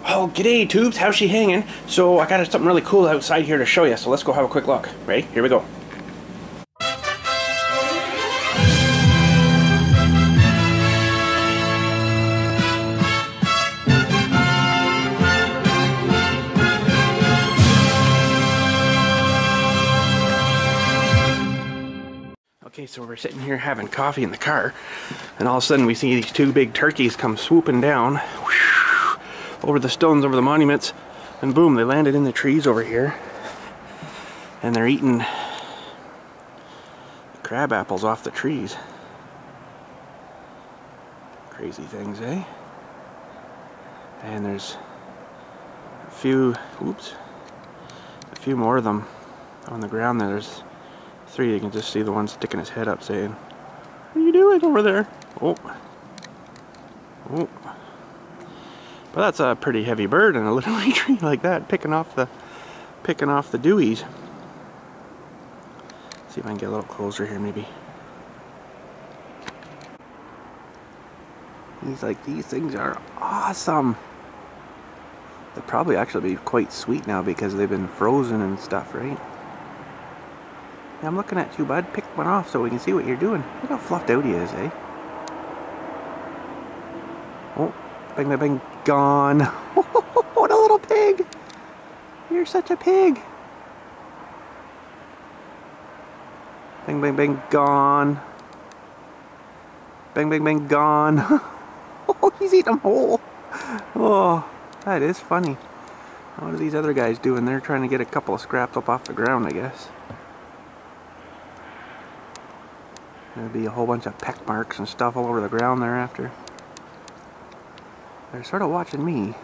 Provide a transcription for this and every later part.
Oh, g'day tubes, how's she hanging? So I got something really cool outside here to show you, so let's go have a quick look. Ready? Here we go. Okay, so we're sitting here having coffee in the car, and all of a sudden we see these two big turkeys come swooping down whoosh, over the stones, over the monuments, and boom, they landed in the trees over here, and they're eating crab apples off the trees. Crazy things, eh? And there's a few more of them on the ground there. There's 3, you can just see the one sticking his head up saying, "What are you doing over there?" Oh. But that's a pretty heavy bird in a little tree like that, picking off the dewies. See if I can get a little closer here maybe. He's like, these things are awesome. They'll probably actually be quite sweet now because they've been frozen and stuff, right? I'm looking at you, bud. Pick one off so we can see what you're doing. Look how fluffed out he is, eh? Oh, bang, bang, bang, gone. What a little pig! You're such a pig. Bang, bang, bang, gone. Bang, bang, bang, gone. Oh, he's eating them whole. Oh, that is funny. What are these other guys doing? They're trying to get a couple of scraps up off the ground, I guess. There'll be a whole bunch of peck marks and stuff all over the ground thereafter. They're sort of watching me.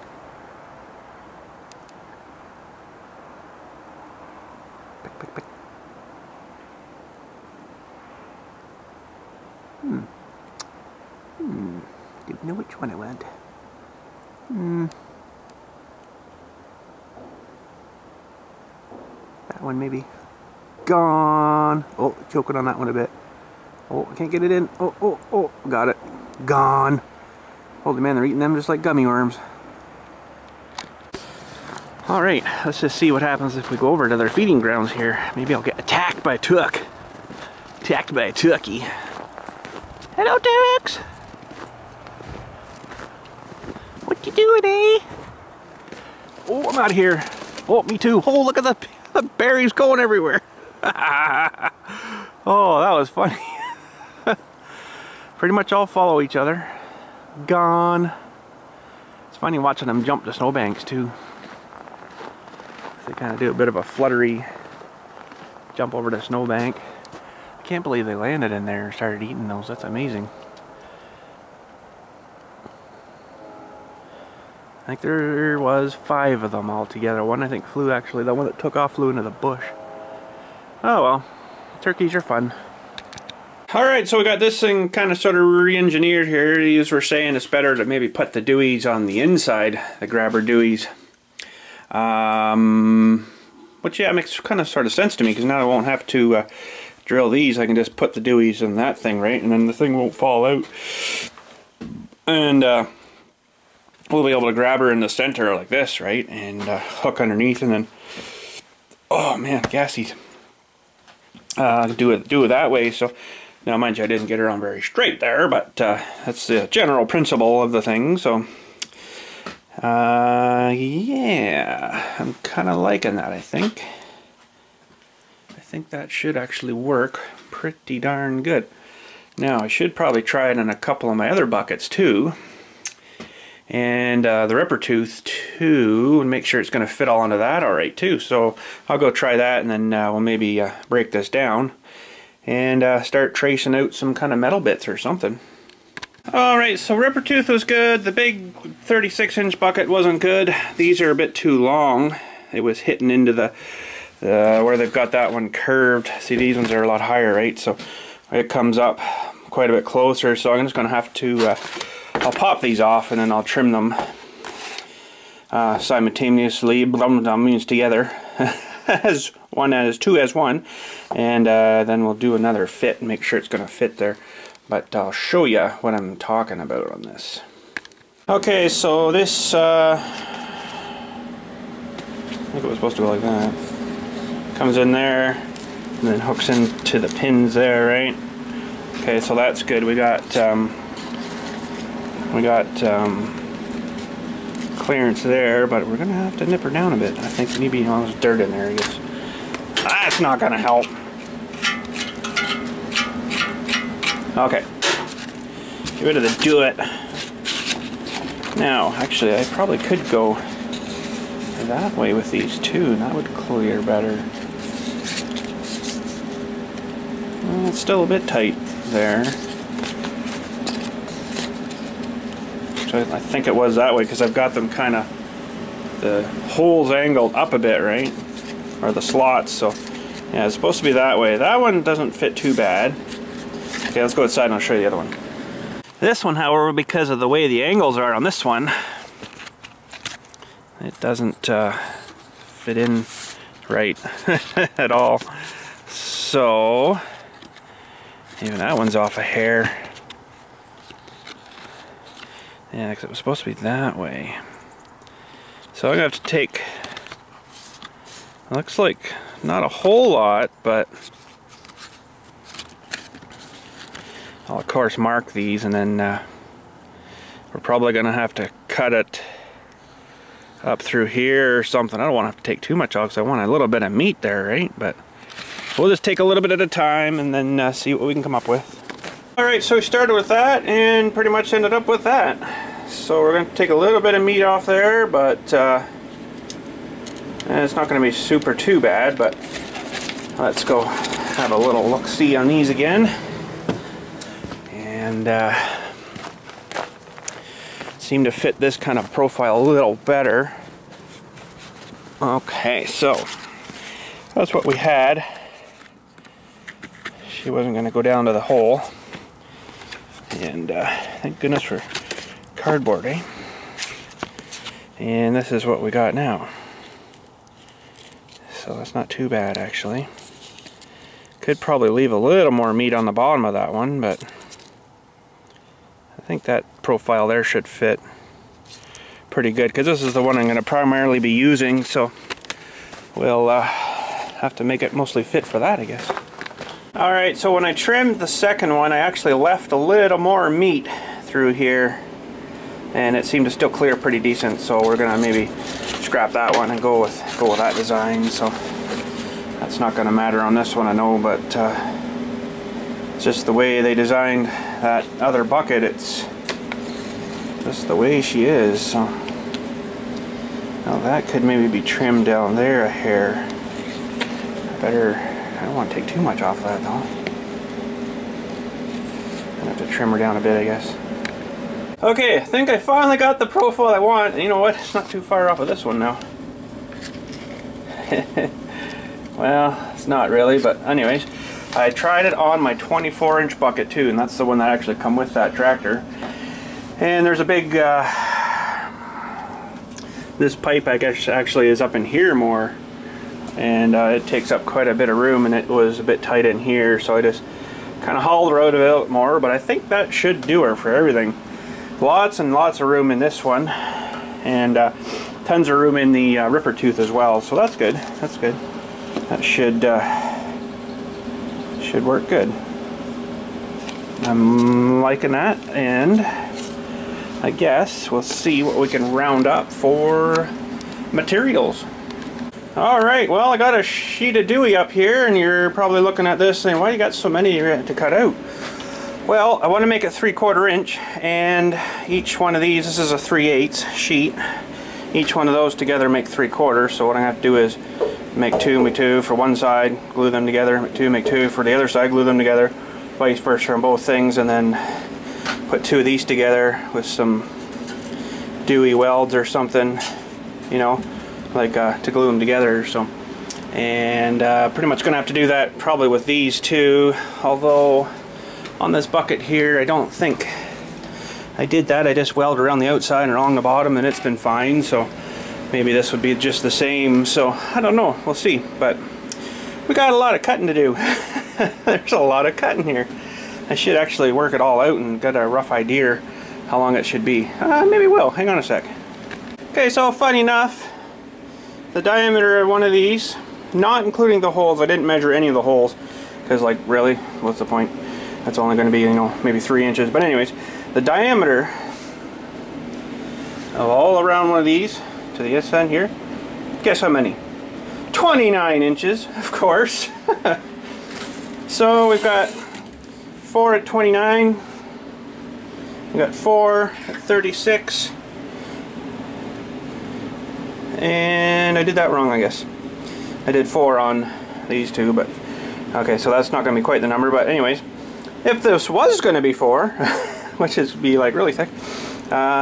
Pick, pick, pick. Didn't know which one I want. That one maybe. Gone. Oh, choking on that one a bit. Oh, I can't get it in. Oh, got it. Gone. Holy man, they're eating them just like gummy worms. Alright, let's just see what happens if we go over to their feeding grounds here. Maybe I'll get attacked by a tuck. Attacked by a tucky. Hello, tucks! What you doing, eh? Oh, I'm out of here. Oh, me too. Oh, look at the berries going everywhere. Oh, that was funny. Pretty much all follow each other. Gone. It's funny watching them jump the snowbanks too. They kind of do a bit of a fluttery jump over the snowbank. I can't believe they landed in there and started eating those. That's amazing. I think there was 5 of them all together. One I think flew, actually, the one that took off flew into the bush. Oh well, turkeys are fun. Alright, so we got this thing kind of sort of re-engineered here. These were saying it's better to maybe put the dewies on the inside, the grabber dewies. Which, yeah, makes kind of sort of sense to me, because now I won't have to drill these. I can just put the dewies in that thing, right? And then the thing won't fall out. And we'll be able to grab her in the center like this, right? And hook underneath, and then, oh man, gassies. Do it that way. So now, mind you, I didn't get her on very straight there, but that's the general principle of the thing. So yeah, I'm kind of liking that. I think that should actually work pretty darn good. Now I should probably try it in a couple of my other buckets too, and the ripper tooth too, and make sure it's going to fit all into that all right too. So I'll go try that, and then we'll maybe break this down and start tracing out some kind of metal bits or something. Alright, so ripper tooth was good. The big 36-inch bucket wasn't good. These are a bit too long. It was hitting into the where they've got that one curved. See, these ones are a lot higher, right? So it comes up quite a bit closer. So I'm just going to have to I'll pop these off, and then I'll trim them simultaneously, means together, as two as one, and then we'll do another fit and make sure it's going to fit there. But I'll show you what I'm talking about on this. Okay, so this think it was supposed to go like that. Comes in there and then hooks into the pins there, right? Okay, so that's good. We got clearance there, but we're gonna have to nip her down a bit. I think maybe all this dirt in there, I guess. That's not gonna help. Okay, get rid of the do-it. Now, actually, I probably could go that way with these too, and that would clear better. Well, it's still a bit tight there. So I think it was that way because I've got them kind of, the holes angled up a bit, right? Or the slots, so yeah, it's supposed to be that way. That one doesn't fit too bad. Okay, let's go outside and I'll show you the other one. This one, however, because of the way the angles are on this one, it doesn't fit in right at all. So, even that one's off a hair. Yeah, because it was supposed to be that way. So I'm going to have to take, looks like not a whole lot, but I'll of course mark these, and then we're probably going to have to cut it up through here or something. I don't want to have to take too much off because I want a little bit of meat there, right? But we'll just take a little bit at a time and then see what we can come up with. Alright, so we started with that and pretty much ended up with that. So we're going to take a little bit of meat off there, but it's not going to be super too bad. But let's go have a little look-see on these again. And seem to fit this kind of profile a little better. Okay, so that's what we had. She wasn't going to go down to the hole, and thank goodness for cardboard, eh? And this is what we got now. So that's not too bad, actually. Could probably leave a little more meat on the bottom of that one, but I think that profile there should fit pretty good, because this is the one I'm going to primarily be using, so we'll have to make it mostly fit for that, I guess. Alright, so when I trimmed the second one, I actually left a little more meat through here, and it seemed to still clear pretty decent, so we're going to maybe scrap that one and go with that design. So that's not going to matter on this one, I know, but it's just the way they designed that other bucket. It's just the way she is. So now that could maybe be trimmed down there a hair. I don't want to take too much off that though. I have to trim her down a bit, I guess. Okay, I think I finally got the profile I want. You know what? It's not too far off of this one now. Well, it's not really, but anyways, I tried it on my 24-inch bucket too, and that's the one that actually come with that tractor. And there's a big, this pipe I guess actually is up in here more, and it takes up quite a bit of room, and it was a bit tight in here, so I just kind of hauled her out a bit more, but I think that should do her for everything. Lots and lots of room in this one, and tons of room in the ripper tooth as well, so that's good. That's good. That should work good. I'm liking that, and I guess we'll see what we can round up for materials. Alright, well, I got a sheet of Dewey up here, and you're probably looking at this saying, why you got so many to cut out? Well, I want to make it 3/4 inch, and each one of these, this is a 3/8 sheet, each one of those together make 3/4, so what I have to do is make two for one side, glue them together, make two for the other side, glue them together, vice versa on both things, and then put two of these together with some Dewey welds or something, you know, like to glue them together. So, and pretty much gonna have to do that probably with these two, although on this bucket here I don't think I did that. I just welded around the outside and along the bottom, and it's been fine, so maybe this would be just the same. So I don't know, we'll see, but we got a lot of cutting to do. There's a lot of cutting here. I should actually work it all out and get a rough idea how long it should be. Maybe we'll. Hang on a sec. Okay, so funny enough, the diameter of one of these, not including the holes. I didn't measure any of the holes because, like, really, what's the point? That's only going to be, you know, maybe 3 inches. But anyways, the diameter of all around one of these to the S end here, guess how many? 29 inches, of course. So we've got 4 at 29, we've got 4 at 36, and I did that wrong, I guess. I did 4 on these two, but okay, so that's not going to be quite the number. But anyways, if this was going to be 4, which is be like really thick,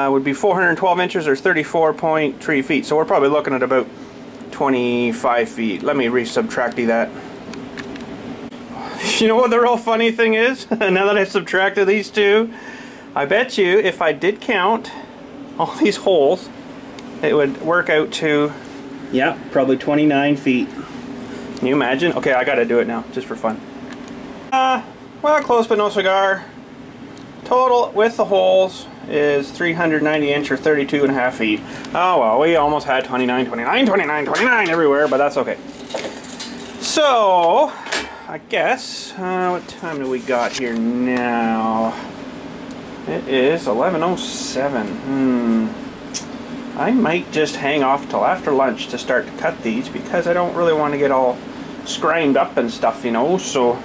would be 412 inches or 34.3 feet. So we're probably looking at about 25 feet. Let me re-subtract that. You know what the real funny thing is? Now that I subtracted these two, I bet you if I did count all these holes, it would work out to, yeah, probably 29 feet. Can you imagine? Okay, I gotta do it now, just for fun. Well, close but no cigar. Total with the holes is 390 inch or 32.5 feet. Oh well, we almost had 29 everywhere, but that's okay. So, I guess, what time do we got here now? It is 11:07. I might just hang off till after lunch to start to cut these because I don't really want to get all scrimmed up and stuff, you know, so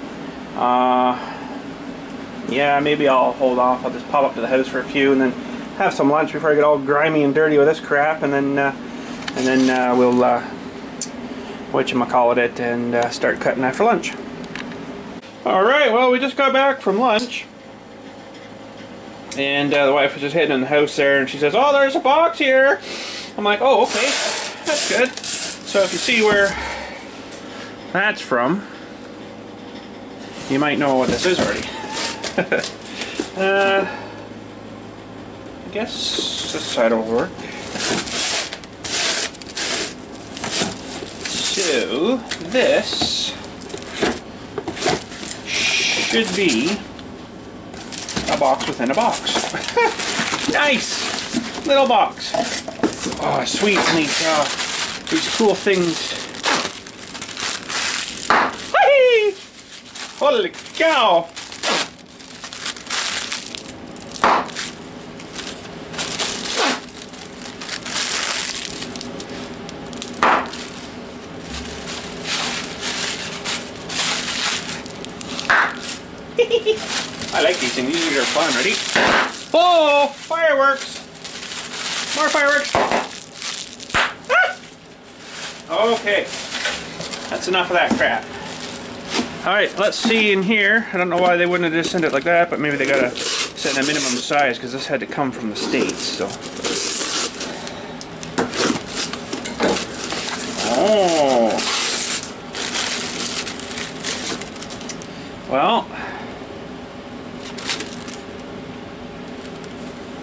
yeah, maybe I'll hold off. I'll just pop up to the house for a few and then have some lunch before I get all grimy and dirty with this crap, and then we'll whatchamacallit it and start cutting after lunch. Alright, well, we just got back from lunch, and the wife was just heading in the house there, and she says, oh, there's a box here. I'm like, oh, okay, that's good. So if you see where that's from, you might know what this is already. I guess this side will work. So this should be a box within a box. Nice little box. Oh, sweet, and these cool things. Hey! Holy cow! I like these things. These are fun. Ready? Oh, fireworks! More fireworks! Ah! Okay, that's enough of that crap. Alright, let's see in here. I don't know why they wouldn't have just sent it like that, but maybe they gotta set a minimum size because this had to come from the States, so. Oh. Well.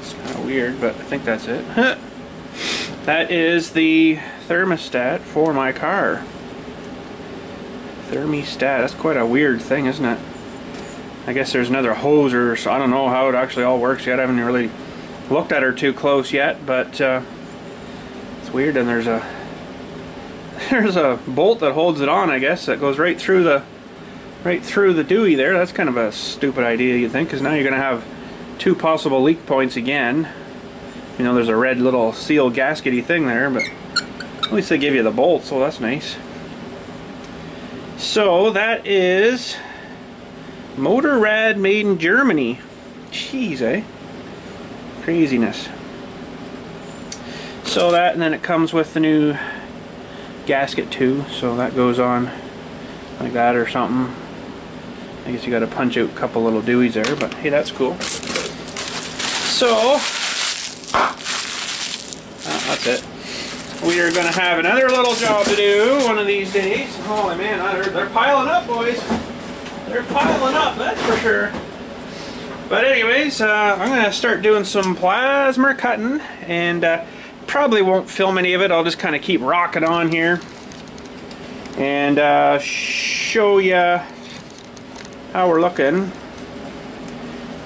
It's kind of weird, but I think that's it. That is the thermostat for my car. Thermostat, that's quite a weird thing, isn't it? I guess there's another hose, or so I don't know how it actually all works yet. I haven't really looked at her too close yet, but it's weird. And there's a bolt that holds it on, I guess, that goes right through the dewey there. That's kind of a stupid idea, you think, because now you're gonna have 2 possible leak points again. You know, there's a red little seal gaskety thing there, but at least they give you the bolt, so that's nice. So that is Motorrad made in Germany. Jeez, eh? Craziness. So that, and then it comes with the new gasket too, so that goes on like that or something. I guess you got to punch out a couple little deweys there, but hey, that's cool. So that's it. We are going to have another little job to do one of these days. Holy man, they're piling up, boys. They're piling up, that's for sure. But anyways, I'm going to start doing some plasma cutting, and probably won't film any of it. I'll just kind of keep rocking on here and show you how we're looking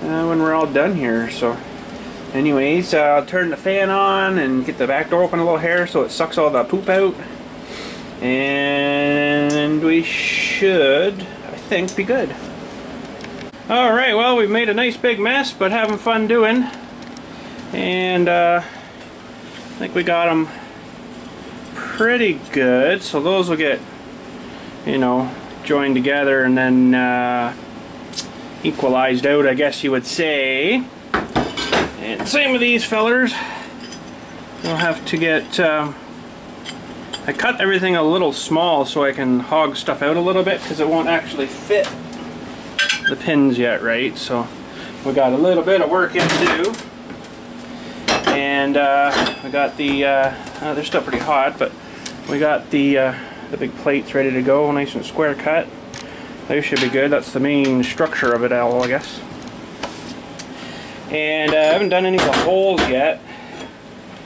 when we're all done here. So anyways, I'll turn the fan on and get the back door open a little hair so it sucks all the poop out. and we should, I think, be good. Alright, well, we've made a nice big mess, but having fun doing. And I think we got them pretty good. So those will get, you know, joined together and then equalized out, I guess you would say. And same with these fellers. We'll have to get... I cut everything a little small so I can hog stuff out a little bit, because it won't actually fit the pins yet, right? So we got a little bit of work in to do. And we got the they're still pretty hot, but we got the big plates ready to go, nice and square cut. They should be good. That's the main structure of it all, I guess. And I haven't done any of the holes yet,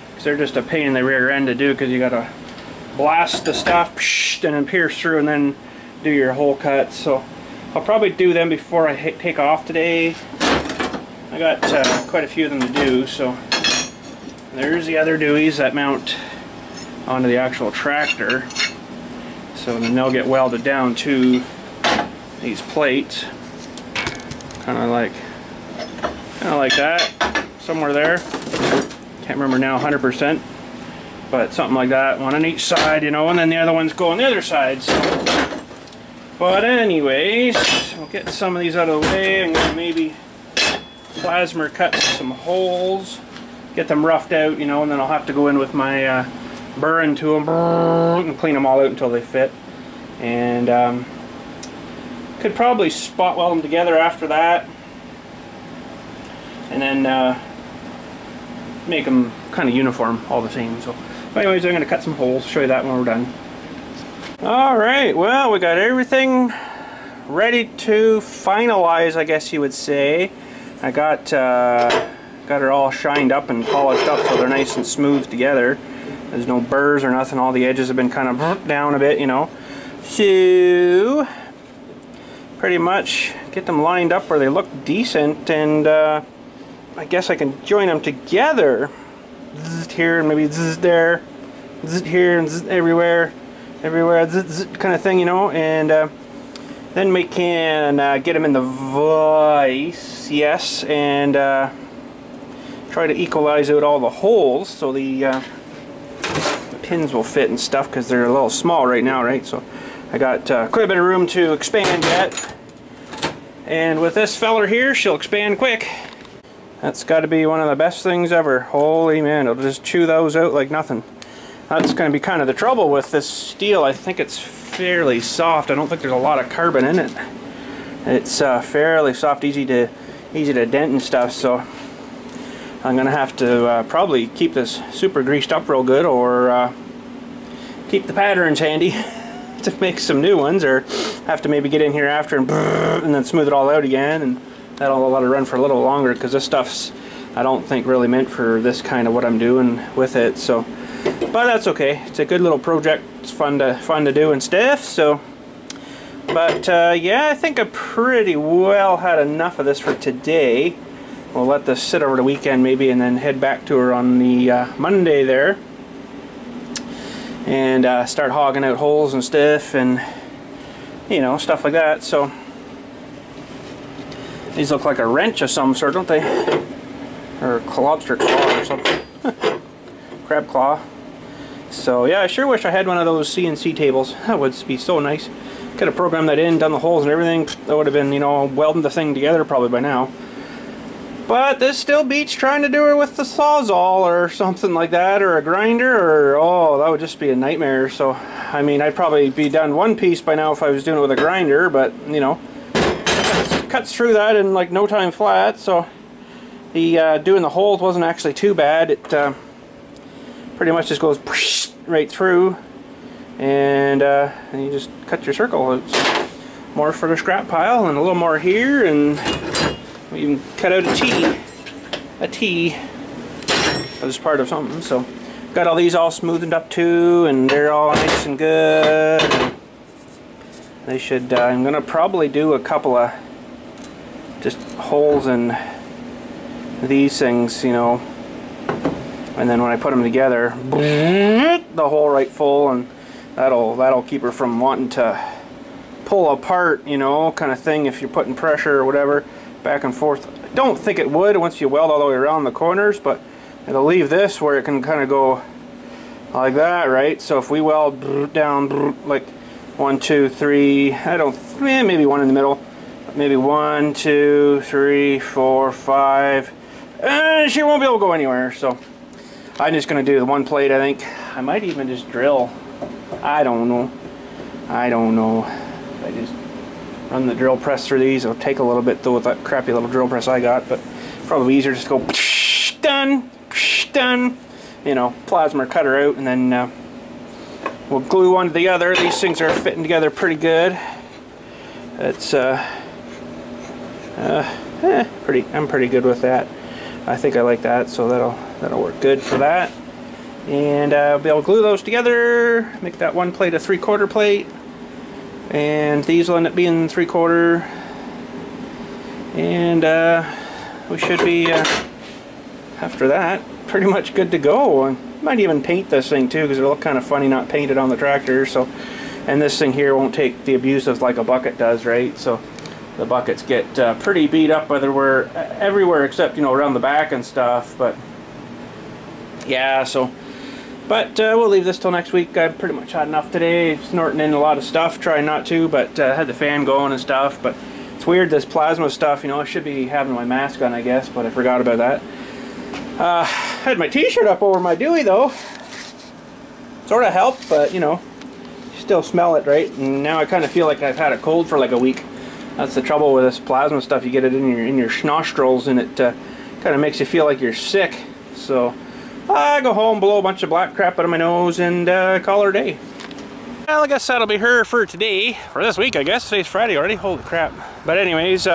because they're just a pain in the rear end to do, because you gotta blast the stuff and then pierce through and then do your hole cuts. So I'll probably do them before I take off today. I got quite a few of them to do. So there's the other Deweys that mount onto the actual tractor. So then they'll get welded down to these plates, kind of like that, somewhere there. Can't remember now 100%, but something like that. One on each side, you know, and then the other ones go on the other side. So. But anyways, we'll get some of these out of the way. I'm gonna maybe plasma cut some holes, get them roughed out, you know, and then I'll have to go in with my burring tool and clean them all out until they fit. And could probably spot weld them together after that, and then make them kind of uniform, all the same. So, but anyways, I'm going to cut some holes, show you that when we're done. Alright, well, we got everything ready to finalize, I guess you would say. I got it all shined up and polished up so they're nice and smooth together. There's no burrs or nothing. All the edges have been kind of down a bit, you know. So pretty much get them lined up where they look decent, and I guess I can join them together. Zzz here and maybe zzz there, zzz here and zzz everywhere, zzz, zzz kind of thing, you know. And then we can get them in the vise, yes, and try to equalize out all the holes so the pins will fit and stuff, because they're a little small right now, right? So I got quite a bit of room to expand yet. And with this feller here, she'll expand quick. That's got to be one of the best things ever. Holy man, it'll just chew those out like nothing. That's going to be kind of the trouble with this steel. I think it's fairly soft. I don't think there's a lot of carbon in it. It's fairly soft, easy to dent and stuff. So I'm going to have to probably keep this super greased up real good, or keep the patterns handy to make some new ones, or have to maybe get in here after and then smooth it all out again, and that'll let it run for a little longer, because this stuff's, I don't think, really meant for this kind of what I'm doing with it. So, but that's okay. It's a good little project. It's fun to do and stuff. So, but yeah, I think I pretty well had enough of this for today. We'll let this sit over the weekend maybe, and then head back to her on the Monday there, and start hogging out holes and stuff, and you know, stuff like that. So these look like a wrench of some sort, don't they? Or a lobster claw or something. Crab claw. So yeah, I sure wish I had one of those CNC tables. That would be so nice. Could have programmed that in, done the holes and everything. That would have been, you know, welding the thing together probably by now. But this still beats trying to do it with the Sawzall or something like that, or a grinder, or oh, that would just be a nightmare. So I mean, I'd probably be done one piece by now if I was doing it with a grinder, but you know, cuts through that in like no time flat. So the doing the holes wasn't actually too bad. It pretty much just goes right through, and you just cut your circle. It's more for the scrap pile, and a little more here, and we even cut out a T as part of something. So got all these all smoothed up too, and they're all nice and good. And they should, I'm gonna probably do a couple of just holes in these things, you know, and then when I put them together, the hole right full, and That'll keep her from wanting to pull apart, you know, kind of thing, if you're putting pressure or whatever back and forth. I don't think it would once you weld all the way around the corners, but it'll leave this where it can kind of go like that, right? So if we weld down like 1, 2, 3, maybe one in the middle, maybe 1, 2, 3, 4, 5, and she won't be able to go anywhere. So I'm just going to do the one plate, I think. I might even just drill. I don't know. I just run the drill press through these. It'll take a little bit though with that crappy little drill press I got, but probably easier just to go done, done. You know, plasma cutter out, and then we'll glue one to the other. These things are fitting together pretty good. It's I'm pretty good with that. I think I like that, so that'll work good for that. And I'll be able to glue those together, make that one plate a 3/4 plate, and these will end up being 3/4. And we should be after that pretty much good to go. And might even paint this thing too, because it'll look kind of funny not painted on the tractor. So, and this thing here won't take the abuse of like a bucket does, right? So the buckets get pretty beat up everywhere except, you know, around the back and stuff. But yeah, so we'll leave this till next week. I've pretty much had enough today, snorting in a lot of stuff, trying not to, but had the fan going and stuff. But it's weird, this plasma stuff, you know, I should be having my mask on, I guess, but I forgot about that. Had my t-shirt up over my Dewey though. Sort of helped, but you know, you still smell it, right? And now I kind of feel like I've had a cold for like a week. That's the trouble with this plasma stuff. You get it in your nostrils, and it kind of makes you feel like you're sick. So I go home, blow a bunch of black crap out of my nose, and call her a day. Well, I guess that'll be her for today, for this week, I guess. Today's Friday already, holy crap. But anyways,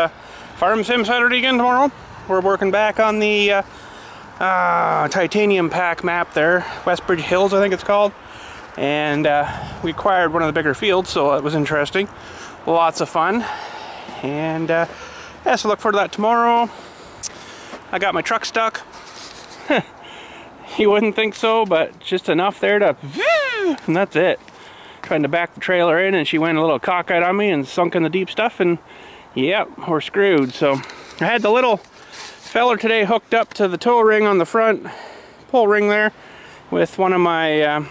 Farm Sim Saturday again tomorrow. We're working back on the titanium pack map there, Westbridge Hills I think it's called. And we acquired one of the bigger fields, so it was interesting. Lots of fun. And yeah, so look forward to that tomorrow. I got my truck stuck. You wouldn't think so, but just enough there to, and that's it. Trying to back the trailer in, and she went a little cockeyed on me and sunk in the deep stuff, and yep, we're screwed. So I had the little feller today hooked up to the tow ring on the front pull ring there with one of my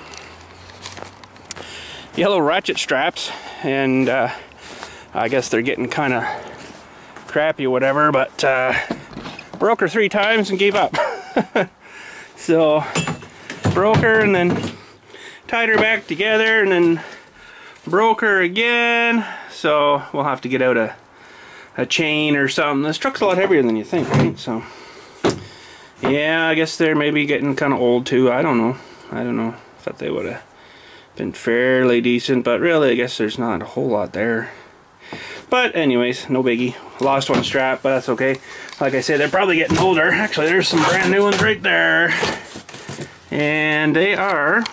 yellow ratchet straps, and I guess they're getting kind of crappy or whatever, but broke her 3 times and gave up. So broke her and then tied her back together and then broke her again. So we'll have to get out a chain or something. This truck's a lot heavier than you think, right? So yeah, I guess they're maybe getting kind of old too. I don't know. Thought they would have been fairly decent, but really I guess there's not a whole lot there. But anyways, no biggie. Lost one strap, but that's okay. Like I said, they're probably getting older. Actually, there's some brand new ones right there. And they are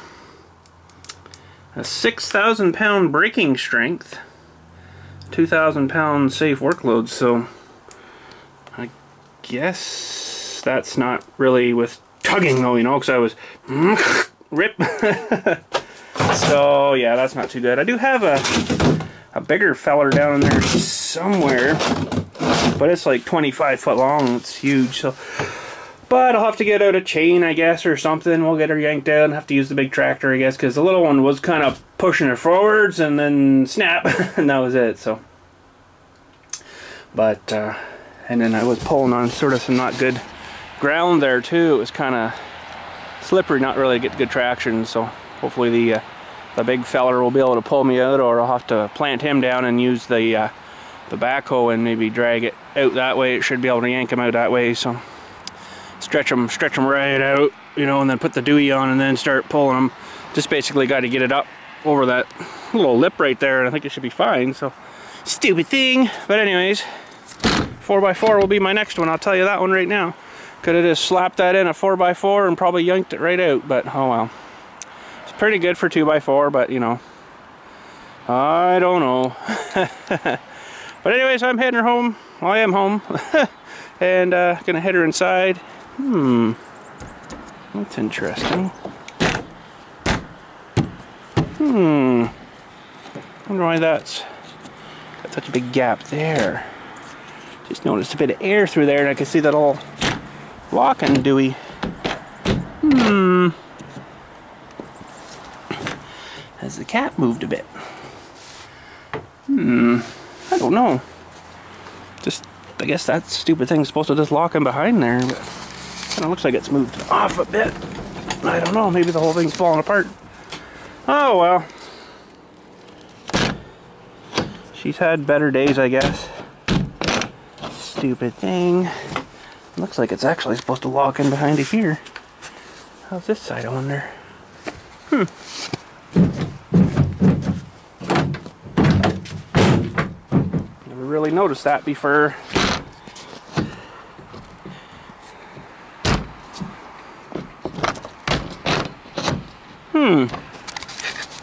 a 6,000 pound braking strength, 2,000 pound safe workload. So I guess that's not really with tugging though, you know, because I was rip. So yeah, that's not too good. I do have a bigger feller down in there somewhere, but it's like 25 foot long. It's huge. So, but I'll have to get out a chain, I guess, or something. We'll get her yanked out and have to use the big tractor, I guess, because the little one was kind of pushing her forwards and then snap, and that was it. So, but and then I was pulling on sort of some not good ground there too. It was kind of slippery, not really get good traction. So hopefully the big feller will be able to pull me out, or I'll have to plant him down and use the backhoe and maybe drag it out that way. It should be able to yank him out that way. So stretch them right out, you know, and then put the Dewey on and then start pulling them. Just basically got to get it up over that little lip right there, and I think it should be fine. So stupid thing. But anyways, 4x4 will be my next one. I'll tell you that one right now. Could have just slapped that in a 4x4 and probably yanked it right out, but oh well. Pretty good for 2x4, but you know, I don't know. But anyways, I'm heading her home. Well, I am home. And gonna head her inside. That's interesting. Wonder why that's got such a big gap there. Just noticed a bit of air through there, and I can see that all locking Dewey. Has the cap moved a bit? I don't know. Just, I guess that stupid thing's supposed to just lock in behind there, but kind of looks like it's moved off a bit. I don't know, maybe the whole thing's falling apart. Oh well. She's had better days, I guess. Stupid thing. Looks like it's actually supposed to lock in behind it here. How's this side, I wonder? Never really noticed that before.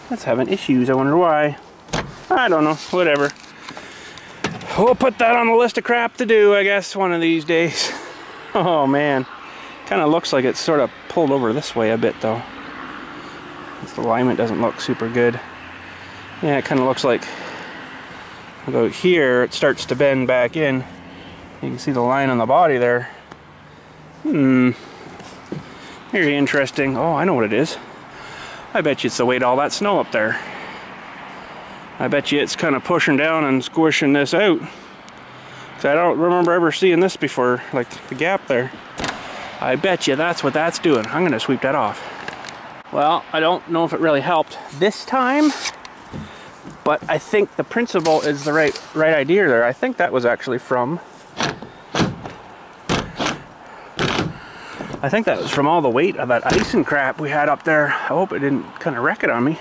That's having issues. I wonder why. I don't know. Whatever. We'll put that on the list of crap to do, I guess, one of these days. Oh man. Kind of looks like it's sort of pulled over this way a bit though. This alignment doesn't look super good. Yeah, it kind of looks like about here it starts to bend back in. You can see the line on the body there. Very interesting. Oh, I know what it is. I bet you it's the weight of all that snow up there. I bet you it's kind of pushing down and squishing this out. 'Cause I don't remember ever seeing this before, like the gap there. I bet you that's what that's doing. I'm gonna sweep that off. Well, I don't know if it really helped this time, but I think the principle is the right idea there. I think that was actually from, I think that was from all the weight of that ice and crap we had up there. I hope it didn't kind of wreck it on me.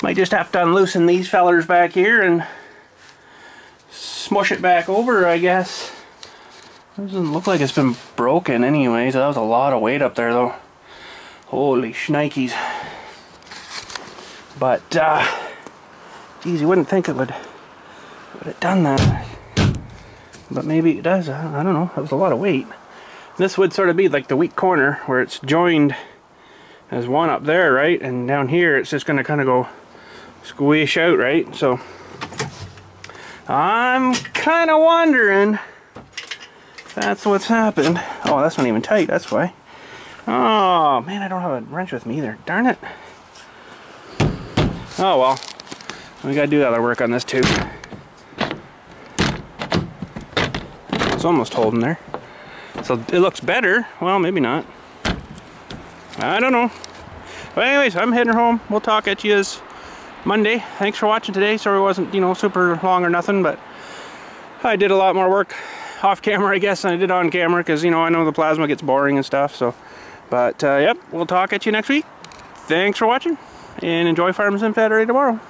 Might just have to unloosen these fellers back here and smush it back over, I guess. Doesn't look like it's been broken anyway, so that was a lot of weight up there though. Holy shnikes. But, geez, you wouldn't think it would have done that. But maybe it does, I don't know, that was a lot of weight. This would sort of be like the weak corner where it's joined as one up there, right? And down here it's just going to kind of go squish out, right? So I'm kind of wondering if that's what's happened. Oh, that's not even tight, that's why. Oh man, I don't have a wrench with me either, darn it. Oh well, we gotta do other work on this too. It's almost holding there. So it looks better. Well, maybe not. I don't know. But anyways, I'm heading home. We'll talk at you Monday. Thanks for watching today. Sorry it wasn't, you know, super long or nothing, but I did a lot more work off camera, I guess, than I did on camera, because, you know, I know the plasma gets boring and stuff, so. But, yep, we'll talk at you next week. Thanks for watching, and enjoy Farm Sim Saturday tomorrow.